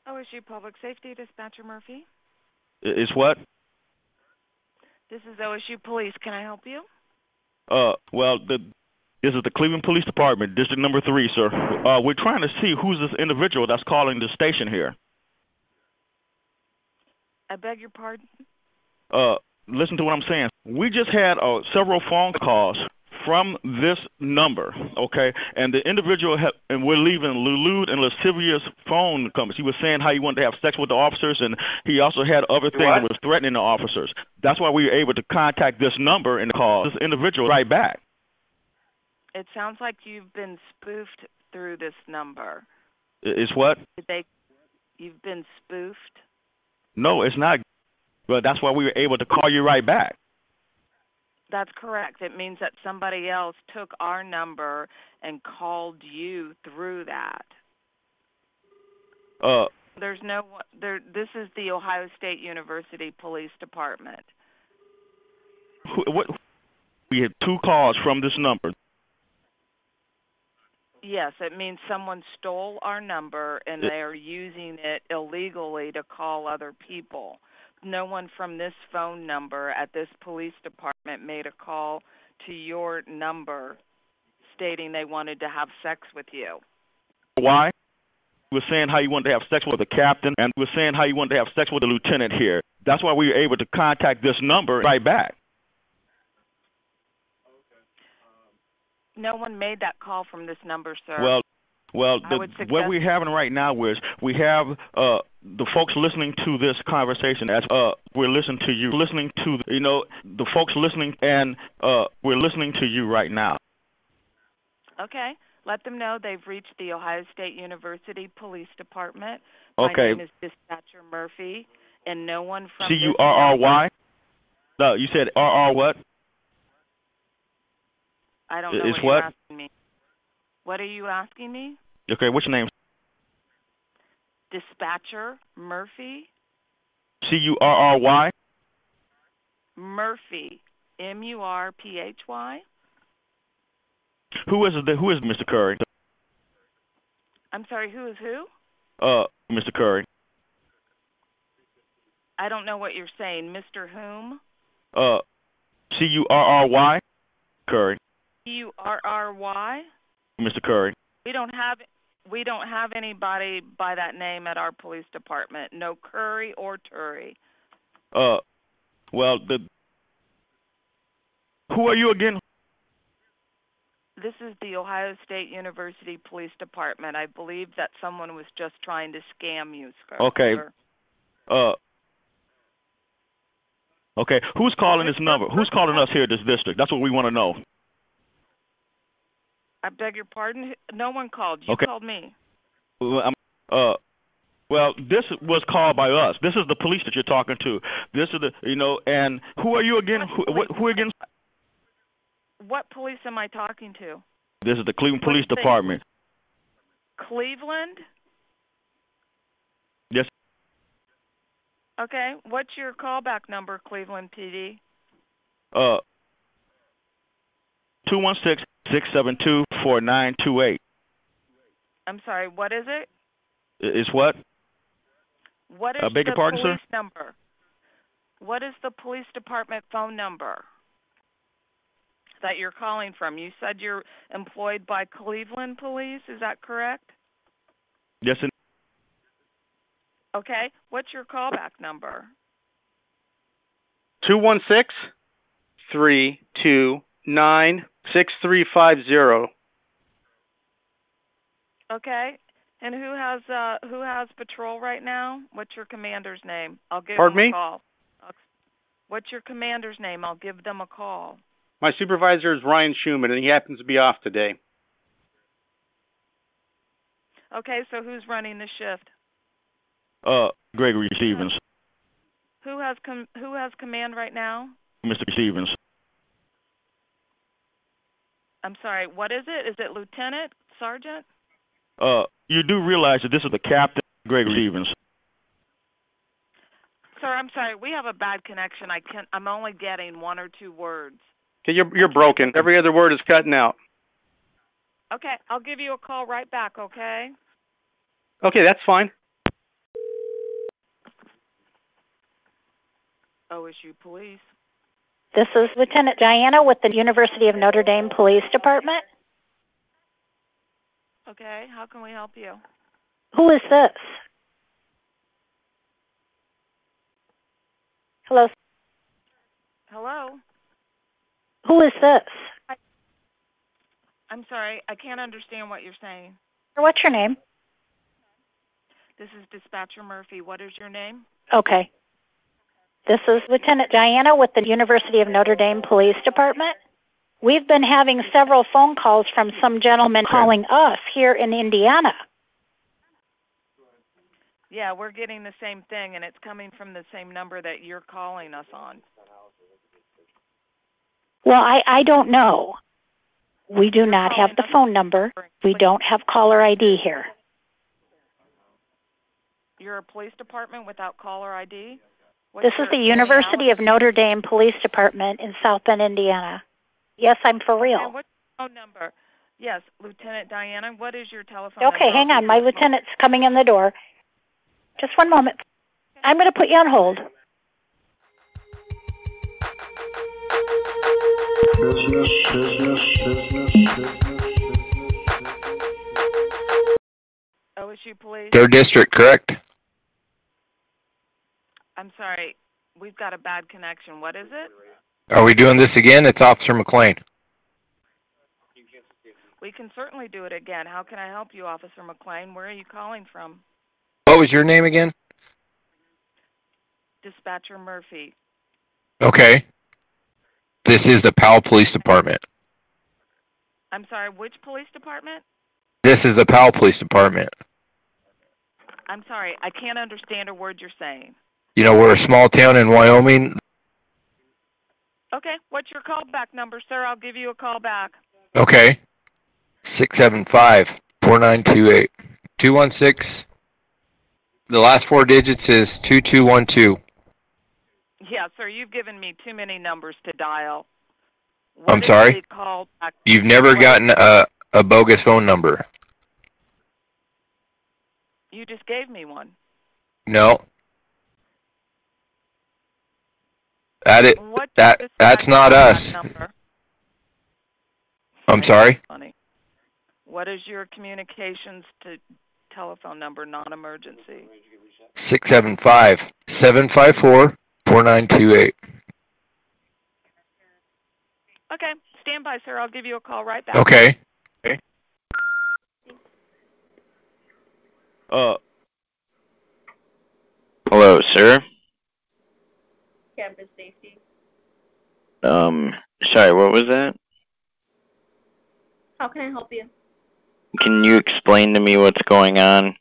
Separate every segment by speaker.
Speaker 1: OSU Public Safety, Dispatcher Murphy.
Speaker 2: Is what?
Speaker 1: This is OSU Police. Can I help you?
Speaker 2: Well, this is the Cleveland Police Department, District Number 3, sir. We're trying to see who's this individual that's calling the station here.
Speaker 1: I beg your pardon?
Speaker 2: Listen to what I'm saying. We just had several phone calls from this number, okay? And the individual, and we're leaving lewd and lascivious phone comments. He was saying how he wanted to have sex with the officers, and he also had other things that was threatening the officers. That's why we were able to contact this number and call this individual right back.
Speaker 1: It sounds like you've been spoofed through this number.
Speaker 2: Is what?
Speaker 1: You've been spoofed?
Speaker 2: No, it's not. But that's why we were able to call you right back.
Speaker 1: That's correct. It means that somebody else took our number and called you through that. There's no there. This is the Ohio State University Police Department.
Speaker 2: What? We had 2 calls from this number.
Speaker 1: Yes, it means someone stole our number and they're using it illegally to call other people. No one from this phone number at this police department made a call to your number stating they wanted to have sex with you.
Speaker 2: Why? He was saying how you wanted to have sex with the captain, and he was saying how you wanted to have sex with the lieutenant here. That's why we were able to contact this number right back.
Speaker 1: No one made that call from this number, sir.
Speaker 2: Well, what we're having right now is we have the folks listening to this conversation as we're listening to you, listening to, the folks listening, and we're listening to you right now.
Speaker 1: Okay. Let them know they've reached the Ohio State University Police Department.
Speaker 2: Okay.
Speaker 1: My name is Dispatcher Murphy, and no one from
Speaker 2: C-U-R-R-Y? No, you said R-R what?
Speaker 1: I don't know what you're asking me. What are you asking me?
Speaker 2: Okay, what's your name?
Speaker 1: Dispatcher Murphy.
Speaker 2: C-U-R-R-Y?
Speaker 1: Murphy. M-U-R-P-H-Y.
Speaker 2: Who is Mr. Curry?
Speaker 1: I'm sorry, who is who?
Speaker 2: Mr. Curry.
Speaker 1: I don't know what you're saying. Mr. whom?
Speaker 2: C-U-R-R-Y? Curry.
Speaker 1: C-U-R-R-Y?
Speaker 2: Mr. Curry.
Speaker 1: We don't have anybody by that name at our police department. No Curry or Turry.
Speaker 2: Well, who are you again?
Speaker 1: This is the Ohio State University Police Department. I believe that someone was just trying to scam you, sir.
Speaker 2: Okay. Okay. Who's calling this number? Who's calling us here at this district? That's what we want to know.
Speaker 1: I beg your pardon? No one called. You called me.
Speaker 2: Well, this was called by us. This is the police that you're talking to. This is and who are you again? Who again?
Speaker 1: What police am I talking to?
Speaker 2: This is the Cleveland Police Department.
Speaker 1: Cleveland?
Speaker 2: Yes.
Speaker 1: Okay. What's your callback number, Cleveland PD?
Speaker 2: 216-672-4928.
Speaker 1: I'm sorry, what is it?
Speaker 2: Is what?
Speaker 1: What is
Speaker 2: the
Speaker 1: police
Speaker 2: sir?
Speaker 1: number? What is the police department phone number that you're calling from? You said you're employed by Cleveland Police, is that correct?
Speaker 2: Yes.
Speaker 1: Okay, what's your callback number?
Speaker 3: 216-329-6350.
Speaker 1: Okay, and who has patrol right now? What's your commander's name? I'll give
Speaker 3: Pardon
Speaker 1: them a
Speaker 3: me?
Speaker 1: call. What's your commander's name? I'll give them a call.
Speaker 3: My supervisor is Ryan Schumann, and he happens to be off today.
Speaker 1: Okay, so who's running the shift?
Speaker 2: Gregory Stevens.
Speaker 1: Who has command right now?
Speaker 2: Mr. Stevens.
Speaker 1: I'm sorry, what is it? Is it lieutenant, sergeant?
Speaker 2: You do realize that this is the captain, Gregory Stevens.
Speaker 1: Sir, I'm sorry, we have a bad connection. I'm only getting 1 or 2 words.
Speaker 3: Okay, you're broken. Every other word is cutting out.
Speaker 1: Okay, I'll give you a call right back, okay?
Speaker 3: Okay, that's fine.
Speaker 1: OSU Police.
Speaker 4: This is Lieutenant Diana with the University of Notre Dame Police Department.
Speaker 1: Okay, how can we help you?
Speaker 4: Who is this? Hello?
Speaker 1: Hello?
Speaker 4: Who is this?
Speaker 1: I'm sorry, I can't understand what you're saying.
Speaker 4: What's your name?
Speaker 1: This is Dispatcher Murphy. What is your name?
Speaker 4: Okay. This is Lieutenant Diana with the University of Notre Dame Police Department. We've been having several phone calls from some gentlemen calling us here in Indiana.
Speaker 1: Yeah, we're getting the same thing, and it's coming from the same number that you're calling us on.
Speaker 4: Well, I don't know. We do not have the phone number. We don't have caller ID here.
Speaker 1: You're a police department without caller ID?
Speaker 4: This is the University of Notre Dame Police Department in South Bend, Indiana. Yes, I'm for real.
Speaker 1: And what's your phone number? Yes, Lieutenant Diana, what is your telephone number?
Speaker 4: Okay, hang on. My lieutenant's coming in the door. Just one moment. I'm going to put you on hold.
Speaker 1: OSU Police.
Speaker 5: Third District, correct?
Speaker 1: I'm sorry, we've got a bad connection. What is it?
Speaker 5: Are we doing this again? It's Officer McLean.
Speaker 1: We can certainly do it again. How can I help you, Officer McLean? Where are you calling from?
Speaker 5: What was your name again?
Speaker 1: Dispatcher Murphy.
Speaker 5: Okay. This is the Powell Police Department.
Speaker 1: I'm sorry, which police department?
Speaker 5: This is the Powell Police Department.
Speaker 1: I'm sorry, I can't understand a word you're saying.
Speaker 5: You know, we're a small town in Wyoming.
Speaker 1: Okay, what's your callback number, sir? I'll give you a call back.
Speaker 5: Okay. 675-4928. 216. The last four digits is 2212.
Speaker 1: Yeah, sir, you've given me too many numbers to dial.
Speaker 5: I'm sorry? You've never gotten a bogus phone number.
Speaker 1: You just gave me one.
Speaker 5: No. That's not us.
Speaker 1: Number?
Speaker 5: I'm sorry?
Speaker 1: Funny. What is your communications to telephone number, non-emergency?
Speaker 5: 675-754-4928.
Speaker 1: Okay, stand by, sir. I'll give you a call right back.
Speaker 5: Okay.
Speaker 6: Hello, sir.
Speaker 7: Campus safety.
Speaker 6: Sorry, what was that?
Speaker 7: How can I help you?
Speaker 6: Can you explain to me what's going on?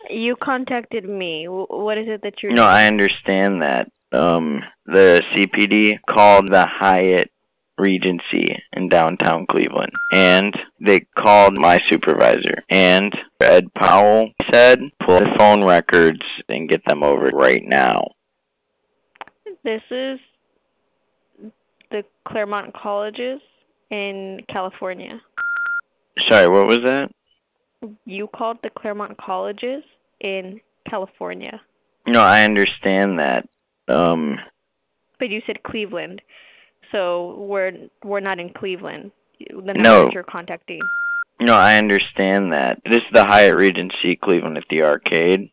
Speaker 7: You contacted me. What is it that you're
Speaker 6: No, I understand that. The CPD called the Hyatt Regency in downtown Cleveland, and they called my supervisor, and Ed Powell said, pull the phone records and get them over right now.
Speaker 7: This is the Claremont Colleges in California.
Speaker 6: Sorry, what was that?
Speaker 7: You called the Claremont Colleges in California.
Speaker 6: No, I understand that.
Speaker 7: But you said Cleveland, so we're not in Cleveland. The number
Speaker 6: No.
Speaker 7: that you're contacting.
Speaker 6: No, I understand that. This is the Hyatt Regency Cleveland at the arcade.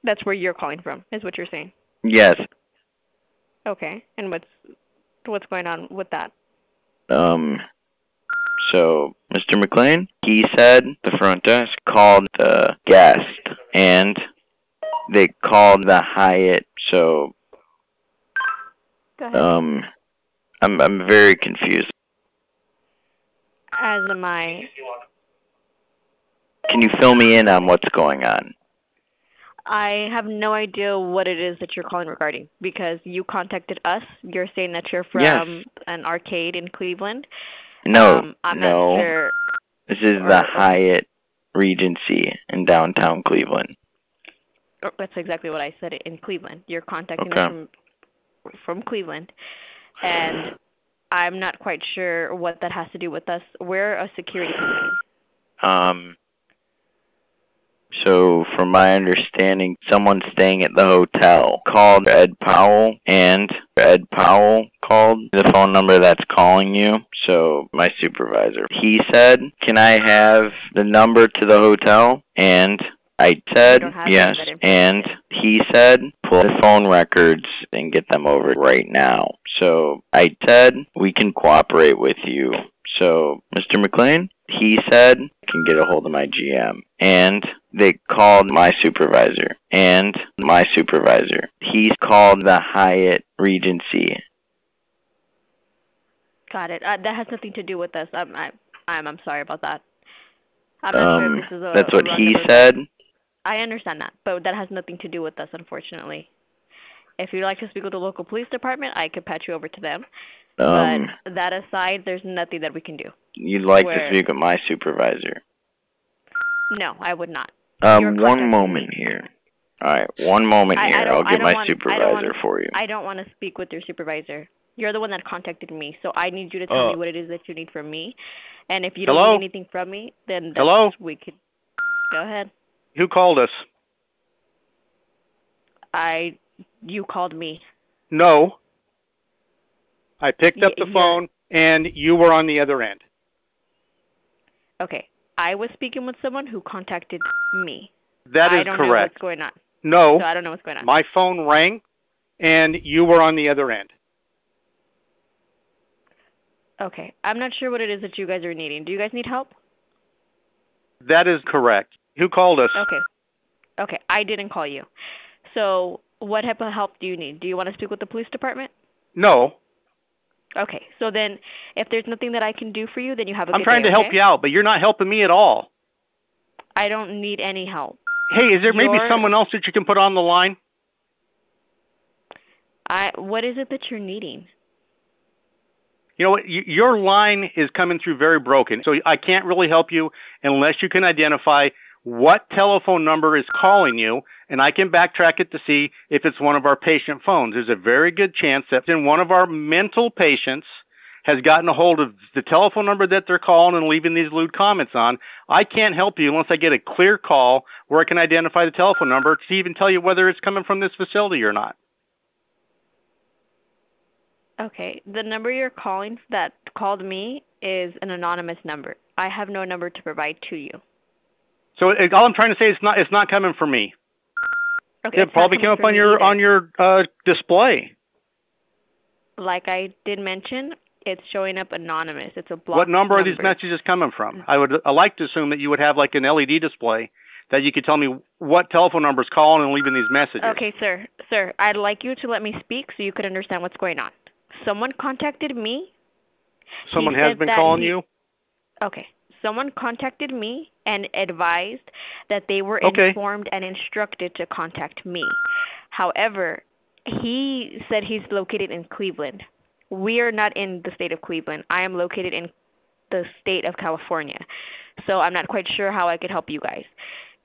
Speaker 7: That's where you're calling from, is what you're saying.
Speaker 6: Yes.
Speaker 7: Okay, and what's going on with that?
Speaker 6: So, Mr. McLean, he said the front desk called the guest, and they called the Hyatt, so,
Speaker 7: Go ahead.
Speaker 6: I'm very confused.
Speaker 7: As am I.
Speaker 6: Can you fill me in on what's going on?
Speaker 7: I have no idea what it is that you're calling regarding, because you contacted us. You're saying that you're from an arcade in Cleveland.
Speaker 6: No,
Speaker 7: I'm
Speaker 6: no.
Speaker 7: not sure.
Speaker 6: This is the Hyatt Regency in downtown Cleveland.
Speaker 7: That's exactly what I said, in Cleveland. You're contacting us from Cleveland, and I'm not quite sure what that has to do with us. We're a security company.
Speaker 6: So, from my understanding, someone staying at the hotel called Ed Powell, and Ed Powell called the phone number that's calling you. So, my supervisor. He said, "Can I have the number to the hotel?" And I said, "Yes." And he said, "Pull the phone records and get them over right now." So, I said, "We can cooperate with you." So, Mr. McLean, he said, "I can get a hold of my GM." And they called my supervisor. And my supervisor. He called the Hyatt Regency.
Speaker 7: Got it. That has nothing to do with us. I'm sorry about that. I'm not sure if this is
Speaker 6: that's what he said.
Speaker 7: I understand that, but that has nothing to do with us, unfortunately. If you'd like to speak with the local police department, I could patch you over to them. But that aside, there's nothing that we can do.
Speaker 6: You'd like to speak with my supervisor?
Speaker 7: No, I would not.
Speaker 6: One moment here. All right, one moment here. I'll get my supervisor for you.
Speaker 7: I don't want to speak with your supervisor. You're the one that contacted me, so I need you to tell me what it is that you need from me. And if you don't need anything from me, then we could go ahead.
Speaker 3: Who called us?
Speaker 7: You called me.
Speaker 3: No. I picked up the phone, and you were on the other end.
Speaker 7: Okay. I was speaking with someone who contacted me.
Speaker 3: That is correct.
Speaker 7: I don't know what's going on.
Speaker 3: No.
Speaker 7: So I don't know what's going on.
Speaker 3: My phone rang, and you were on the other end.
Speaker 7: Okay. I'm not sure what it is that you guys are needing. Do you guys need help?
Speaker 3: That is correct. Who called us?
Speaker 7: Okay. Okay. I didn't call you. So what type of help do you need? Do you want to speak with the police department?
Speaker 3: No.
Speaker 7: Okay. So then if there's nothing that I can do for you, then you have a good day.
Speaker 3: I'm trying to help you out, but you're not helping me at all.
Speaker 7: I don't need any help.
Speaker 3: Hey, is there maybe someone else that you can put on the line?
Speaker 7: What is it that you're needing?
Speaker 3: You know what? Your line is coming through very broken, so I can't really help you unless you can identify what telephone number is calling you, and I can backtrack it to see if it's one of our patient phones. There's a very good chance that one of our mental patients has gotten a hold of the telephone number that they're calling and leaving these lewd comments on. I can't help you unless I get a clear call where I can identify the telephone number to even tell you whether it's coming from this facility or not.
Speaker 7: Okay. The number you're calling that called me is an anonymous number. I have no number to provide to you.
Speaker 3: So all I'm trying to say is it's not coming from me.
Speaker 7: Okay.
Speaker 3: It probably came up on your display.
Speaker 7: Like I did mention, it's showing up anonymous. It's a blocked
Speaker 3: What number are these messages coming from? I like to assume that you would have like an LED display that you could tell me what telephone number is calling and leaving these messages.
Speaker 7: Okay, sir. Sir, I'd like you to let me speak so you could understand what's going on. Someone contacted me.
Speaker 3: Someone has been calling you?
Speaker 7: Okay. Someone contacted me and advised that they were informed and instructed to contact me. However, he said he's located in Cleveland. We are not in the state of Cleveland. I am located in the state of California. So I'm not quite sure how I could help you guys.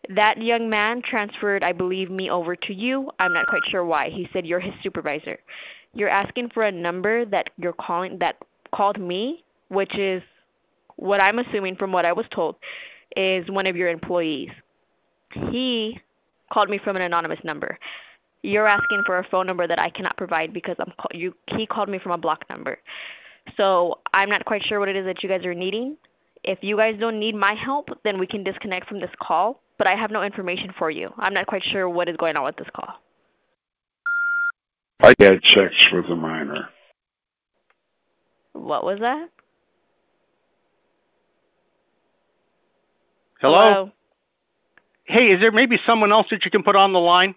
Speaker 7: That young man transferred, I believe, me over to you. I'm not quite sure why. He said you're his supervisor. You're asking for a number that you're calling that called me, which is what I'm assuming from what I was told is one of your employees. He called me from an anonymous number. You're asking for a phone number that I cannot provide because he called me from a blocked number. So I'm not quite sure what it is that you guys are needing. If you guys don't need my help, then we can disconnect from this call, but I have no information for you. I'm not quite sure what is going on with this call.
Speaker 8: I had sex with a minor.
Speaker 7: What was that?
Speaker 3: Hello? Hey, is there maybe someone else that you can put on the line?